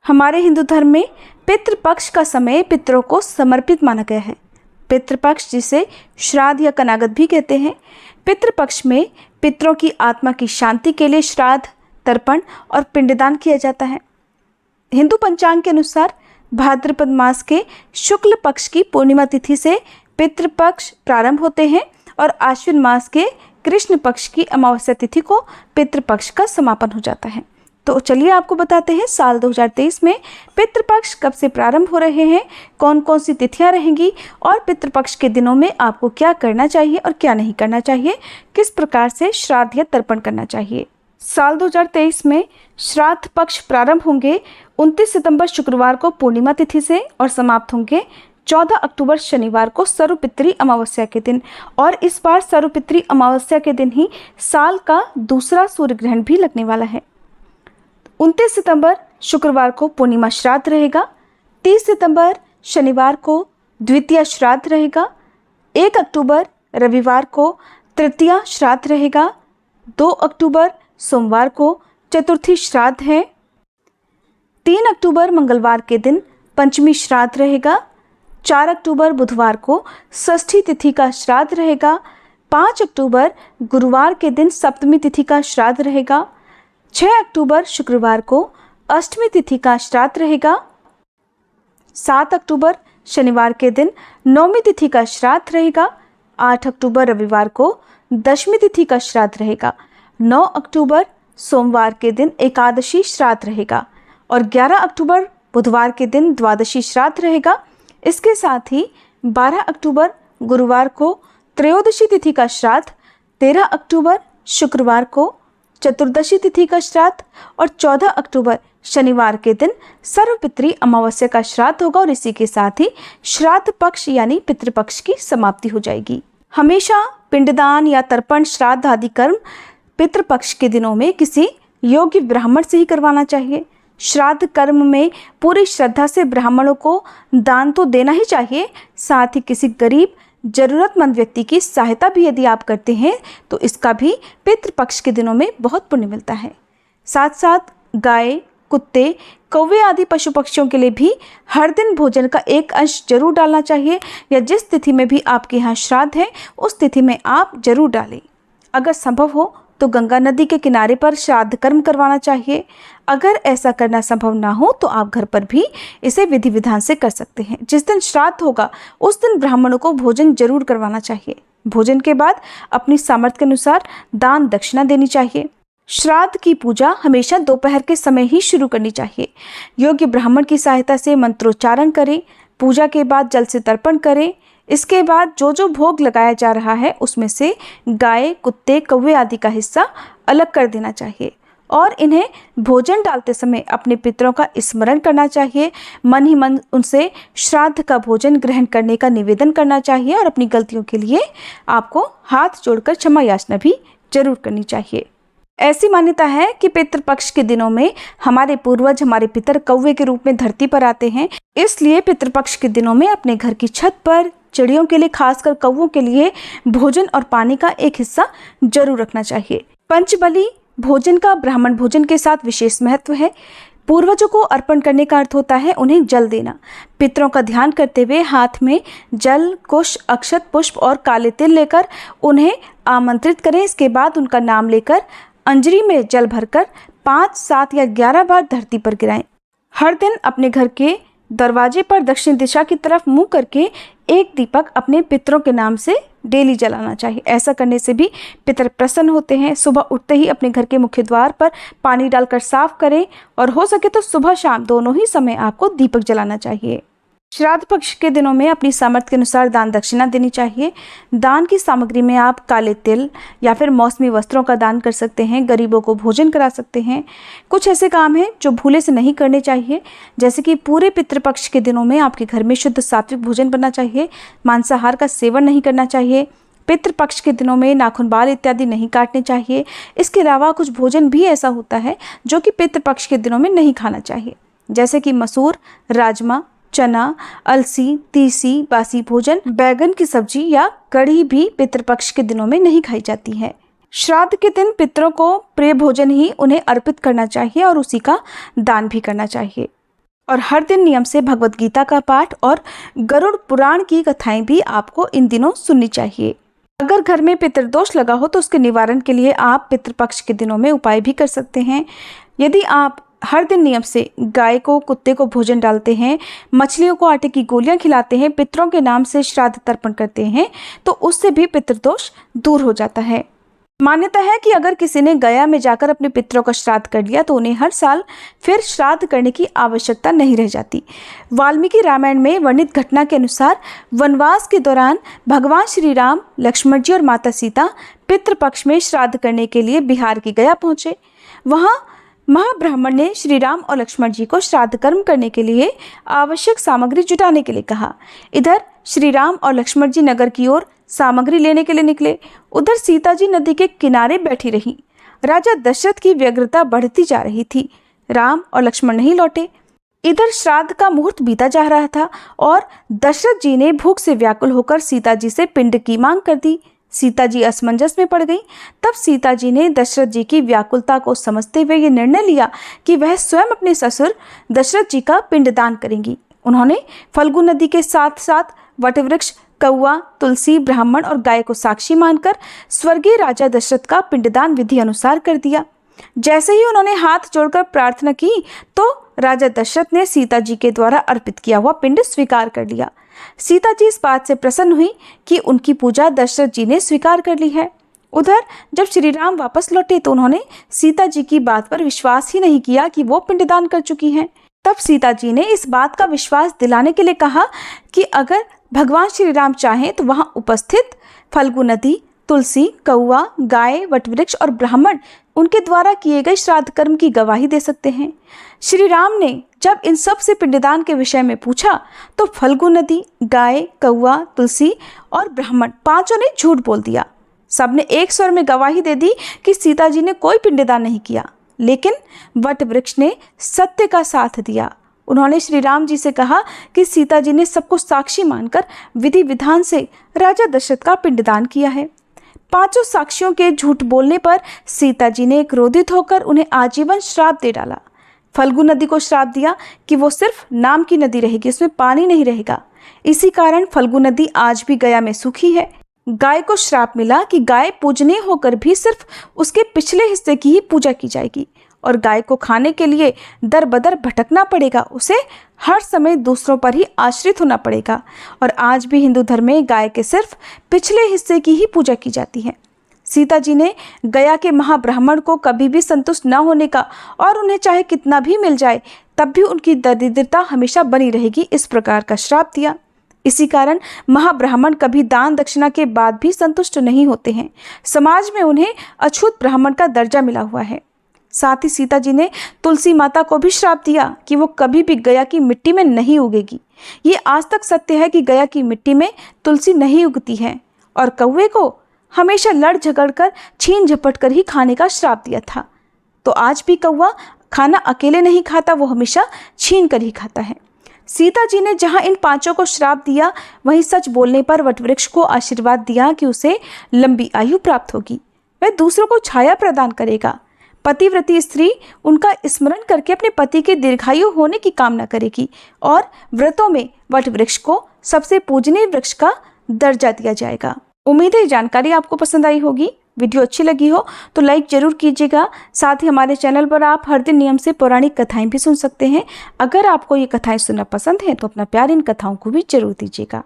हमारे हिंदू धर्म में पितृपक्ष का समय पितरों को समर्पित माना गया है। पितृपक्ष, जिसे श्राद्ध या कनागत भी कहते हैं, पितृपक्ष में पितरों की आत्मा की शांति के लिए श्राद्ध, तर्पण और पिंडदान किया जाता है। हिंदू पंचांग के अनुसार भाद्रपद मास के शुक्ल पक्ष की पूर्णिमा तिथि से पितृपक्ष प्रारंभ होते हैं और आश्विन मास के कृष्ण पक्ष की अमावस्या तिथि को पितृपक्ष का समापन हो जाता है। तो चलिए आपको बताते हैं साल 2023 में पितृपक्ष कब से प्रारंभ हो रहे हैं, कौन कौन सी तिथियां रहेंगी और पितृपक्ष के दिनों में आपको क्या करना चाहिए और क्या नहीं करना चाहिए, किस प्रकार से श्राद्ध या तर्पण करना चाहिए। साल 2023 में श्राद्ध पक्ष प्रारंभ होंगे 29 सितंबर शुक्रवार को पूर्णिमा तिथि से और समाप्त होंगे 14 अक्टूबर शनिवार को सर्वपितृ अमावस्या के दिन। और इस बार सर्वपितृ अमावस्या के दिन ही साल का दूसरा सूर्य ग्रहण भी लगने वाला है। 29 सितंबर शुक्रवार को पूर्णिमा श्राद्ध रहेगा। 30 सितंबर शनिवार को द्वितीय श्राद्ध रहेगा। 1 अक्टूबर रविवार को तृतीया श्राद्ध रहेगा। 2 अक्टूबर सोमवार को चतुर्थी श्राद्ध है। 3 अक्टूबर मंगलवार के दिन पंचमी श्राद्ध रहेगा। 4 अक्टूबर बुधवार को षष्ठी तिथि का श्राद्ध रहेगा। 5 अक्टूबर गुरुवार के दिन सप्तमी तिथि का श्राद्ध रहेगा। 6 अक्टूबर शुक्रवार को अष्टमी तिथि का श्राद्ध रहेगा। 7 अक्टूबर शनिवार के दिन नौमी तिथि का श्राद्ध रहेगा। 8 अक्टूबर रविवार को दशमी तिथि का श्राद्ध रहेगा। 9 अक्टूबर सोमवार के दिन एकादशी श्राद्ध रहेगा और 11 अक्टूबर बुधवार के दिन द्वादशी श्राद्ध रहेगा। इसके साथ ही 12 अक्टूबर गुरुवार को त्रयोदशी तिथि का श्राद्ध, 13 अक्टूबर शुक्रवार को चतुर्दशी तिथि का श्राद्ध और 14 अक्टूबर शनिवार के दिन सर्वपितृ अमावस्या का श्राद्ध होगा और इसी के साथ ही श्राद्ध पक्ष यानी पितृपक्ष की समाप्ति हो जाएगी। हमेशा पिंडदान या तर्पण, श्राद्ध आदि कर्म पितृपक्ष के दिनों में किसी योग्य ब्राह्मण से ही करवाना चाहिए। श्राद्ध कर्म में पूरी श्रद्धा से ब्राह्मणों को दान तो देना ही चाहिए, साथ ही किसी गरीब जरूरतमंद व्यक्ति की सहायता भी यदि आप करते हैं तो इसका भी पितृपक्ष के दिनों में बहुत पुण्य मिलता है। साथ साथ गाय, कुत्ते, कौवे आदि पशु पक्षियों के लिए भी हर दिन भोजन का एक अंश जरूर डालना चाहिए, या जिस तिथि में भी आपके यहाँ श्राद्ध है उस तिथि में आप जरूर डालें। अगर संभव हो तो गंगा नदी के किनारे पर श्राद्ध कर्म करवाना चाहिए। अगर ऐसा करना संभव ना हो तो आप घर पर भी इसे विधि विधान से कर सकते हैं। जिस दिन श्राद्ध होगा उस दिन ब्राह्मणों को भोजन जरूर करवाना चाहिए। भोजन के बाद अपनी सामर्थ्य के अनुसार दान दक्षिणा देनी चाहिए। श्राद्ध की पूजा हमेशा दोपहर के समय ही शुरू करनी चाहिए। योग्य ब्राह्मण की सहायता से मंत्रोच्चारण करें। पूजा के बाद जल से तर्पण करें। इसके बाद जो जो भोग लगाया जा रहा है उसमें से गाय, कुत्ते, कौवे आदि का हिस्सा अलग कर देना चाहिए और इन्हें भोजन डालते समय अपने पितरों का स्मरण करना चाहिए। मन ही मन उनसे श्राद्ध का भोजन ग्रहण करने का निवेदन करना चाहिए और अपनी गलतियों के लिए आपको हाथ जोड़कर क्षमा याचना भी जरूर करनी चाहिए। ऐसी मान्यता है कि पितृपक्ष के दिनों में हमारे पूर्वज, हमारे पितर कौवे के रूप में धरती पर आते हैं, इसलिए पितृपक्ष के दिनों में अपने घर की छत पर चिड़ियों के लिए, खासकर कौवों के लिए भोजन और पानी का एक हिस्सा जरूर रखना चाहिए। पंचबली भोजन का ब्राह्मण भोजन के साथ विशेष महत्व है। पूर्वजों को अर्पण करने का अर्थ होता है उन्हें जल देना। पितरों का ध्यान करते हुए हाथ में जल, कुश, अक्षत, पुष्प और काले तिल लेकर उन्हें आमंत्रित करें। इसके बाद उनका नाम लेकर अंजरी में जल भरकर 5, 7 या 11 बार धरती पर गिराएं। हर दिन अपने घर के दरवाजे पर दक्षिण दिशा की तरफ मुंह करके एक दीपक अपने पितरों के नाम से डेली जलाना चाहिए। ऐसा करने से भी पितर प्रसन्न होते हैं। सुबह उठते ही अपने घर के मुख्य द्वार पर पानी डालकर साफ करें और हो सके तो सुबह शाम दोनों ही समय आपको दीपक जलाना चाहिए। श्राद्ध पक्ष के दिनों में अपनी सामर्थ्य के अनुसार दान दक्षिणा देनी चाहिए। दान की सामग्री में आप काले तिल या फिर मौसमी वस्त्रों का दान कर सकते हैं। गरीबों को भोजन करा सकते हैं। कुछ ऐसे काम हैं जो भूले से नहीं करने चाहिए, जैसे कि पूरे पितृपक्ष के दिनों में आपके घर में शुद्ध सात्विक भोजन बनना चाहिए। मांसाहार का सेवन नहीं करना चाहिए। पितृपक्ष के दिनों में नाखून, बाल इत्यादि नहीं काटने चाहिए। इसके अलावा कुछ भोजन भी ऐसा होता है जो कि पितृपक्ष के दिनों में नहीं खाना चाहिए, जैसे कि मसूर, राजमा, चना, अलसी, तीसी, बासी भोजन, बैगन की सब्जी या कढ़ी भी पितृपक्ष के दिनों में नहीं खाई जाती है। श्राद्ध के दिन पितरों को प्रिय भोजन ही उन्हें अर्पित करना चाहिए और उसी का दान भी करना चाहिए। और हर दिन नियम से भगवत गीता का पाठ और गरुड़ पुराण की कथाएं भी आपको इन दिनों सुननी चाहिए। अगर घर में पितृदोष लगा हो तो उसके निवारण के लिए आप पितृपक्ष के दिनों में उपाय भी कर सकते हैं। यदि आप हर दिन नियम से गाय को, कुत्ते को भोजन डालते हैं, मछलियों को आटे की गोलियां खिलाते हैं, पितरों के नाम से श्राद्ध तर्पण करते हैं, तो उससे भी पितृदोष दूर हो जाता है। मान्यता है कि अगर किसी ने गया में जाकर अपने पितरों का श्राद्ध कर लिया तो उन्हें हर साल फिर श्राद्ध करने की आवश्यकता नहीं रह जाती। वाल्मीकि रामायण में वर्णित घटना के अनुसार वनवास के दौरान भगवान श्री राम, लक्ष्मण जी और माता सीता पितृपक्ष में श्राद्ध करने के लिए बिहार की गया पहुंचे। वहां महाब्राह्मण ने श्री राम और लक्ष्मण जी को श्राद्ध कर्म करने के लिए आवश्यक सामग्री जुटाने के लिए कहा। इधर श्री राम और लक्ष्मण जी नगर की ओर सामग्री लेने के लिए निकले। उधर सीता जी नदी के किनारे बैठी रहीं। राजा दशरथ की व्यग्रता बढ़ती जा रही थी। राम और लक्ष्मण नहीं लौटे। इधर श्राद्ध का मुहूर्त बीता जा रहा था और दशरथ जी ने भूख से व्याकुल होकर सीता जी से पिंड की मांग कर दी। सीता जी असमंजस में पड़ गई। तब सीता जी ने दशरथ जी की व्याकुलता को समझते हुए ये निर्णय लिया कि वह स्वयं अपने ससुर दशरथ जी का पिंडदान करेंगी। उन्होंने फल्गु नदी के साथ साथ वटवृक्ष, कौआ, तुलसी, ब्राह्मण और गाय को साक्षी मानकर स्वर्गीय राजा दशरथ का पिंडदान विधि अनुसार कर दिया। जैसे ही उन्होंने हाथ जोड़कर प्रार्थना की तो राजा दशरथ ने सीता जी के द्वारा अर्पित किया हुआ पिंड स्वीकार कर लिया। सीता जी इस बात से प्रसन्न हुई कि उनकी पूजा दशरथ जी ने स्वीकार कर ली है। उधर जब श्री राम वापस लौटे तो उन्होंने सीता जी की बात पर विश्वास ही नहीं किया कि वो पिंडदान कर चुकी हैं। तब सीता जी ने इस बात का विश्वास दिलाने के लिए कहा कि अगर भगवान श्री राम चाहें तो वहां उपस्थित फल्गु नदी, तुलसी, कौआ, गाय, वटवृक्ष और ब्राह्मण उनके द्वारा किए गए श्राद्ध कर्म की गवाही दे सकते हैं। श्री राम ने जब इन सब से पिंडदान के विषय में पूछा तो फल्गु नदी, गाय, कौआ, तुलसी और ब्राह्मण पांचों ने झूठ बोल दिया। सबने एक स्वर में गवाही दे दी कि सीता जी ने कोई पिंडदान नहीं किया, लेकिन वटवृक्ष ने सत्य का साथ दिया। उन्होंने श्री राम जी से कहा कि सीता जी ने सबको साक्षी मानकर विधि विधान से राजा दशरथ का पिंडदान किया है। पांचों साक्षियों के झूठ बोलने पर सीता जी ने क्रोधित होकर उन्हें आजीवन श्राप दे डाला। फल्गु नदी को श्राप दिया कि वो सिर्फ नाम की नदी रहेगी, उसमें पानी नहीं रहेगा। इसी कारण फल्गु नदी आज भी गया में सूखी है। गाय को श्राप मिला कि गाय पूजनीय होकर भी सिर्फ उसके पिछले हिस्से की ही पूजा की जाएगी और गाय को खाने के लिए दर बदर भटकना पड़ेगा, उसे हर समय दूसरों पर ही आश्रित होना पड़ेगा। और आज भी हिंदू धर्म में गाय के सिर्फ पिछले हिस्से की ही पूजा की जाती है। सीता जी ने गया के महाब्राह्मण को कभी भी संतुष्ट न होने का और उन्हें चाहे कितना भी मिल जाए तब भी उनकी दरिद्रता हमेशा बनी रहेगी, इस प्रकार का श्राप दिया। इसी कारण महाब्राह्मण कभी दान दक्षिणा के बाद भी संतुष्ट नहीं होते हैं। समाज में उन्हें अछूत ब्राह्मण का दर्जा मिला हुआ है। साथ ही सीता जी ने तुलसी माता को भी श्राप दिया कि वो कभी भी गया की मिट्टी में नहीं उगेगी। ये आज तक सत्य है कि गया की मिट्टी में तुलसी नहीं उगती है। और कौवे को हमेशा लड़ झगड़ कर, छीन झपट कर ही खाने का श्राप दिया था। तो आज भी कौवा खाना अकेले नहीं खाता, वो हमेशा छीन कर ही खाता है। सीता जी ने जहाँ इन पांचों को श्राप दिया, वहीं सच बोलने पर वटवृक्ष को आशीर्वाद दिया कि उसे लंबी आयु प्राप्त होगी, वह दूसरों को छाया प्रदान करेगा। पतिव्रती स्त्री उनका स्मरण करके अपने पति के दीर्घायु होने की कामना करेगी और व्रतों में वटवृक्ष को सबसे पूजनीय वृक्ष का दर्जा दिया जाएगा। उम्मीद है जानकारी आपको पसंद आई होगी। वीडियो अच्छी लगी हो तो लाइक जरूर कीजिएगा। साथ ही हमारे चैनल पर आप हर दिन नियम से पौराणिक कथाएं भी सुन सकते हैं। अगर आपको ये कथाएं सुनना पसंद है तो अपना प्यार इन कथाओं को भी जरूर दीजिएगा।